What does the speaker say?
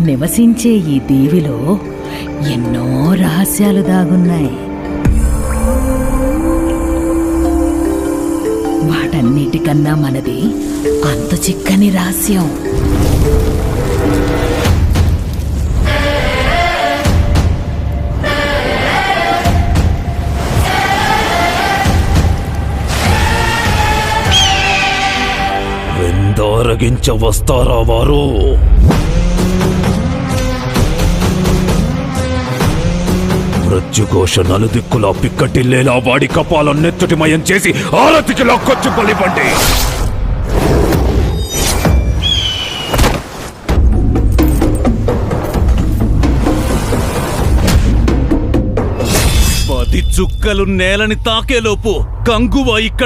నివసించే ఈ దీవిలో ఎన్నో రహస్యాలు దాగున్నాయి. వాటన్నిటికన్నా మనది అంత చిక్కని రహస్యం. విందారగించ వస్తారా వారు? మృత్యుఘోష నలుదిక్కులా పిక్కటిల్లేలా వాడి కపాలం నెత్తుటిమయం చేసి ఆరతికి లాక్కొచ్చి బలిపండి. పది చుక్కలు నేలని తాకేలోపు కంగువ ఇక్కడ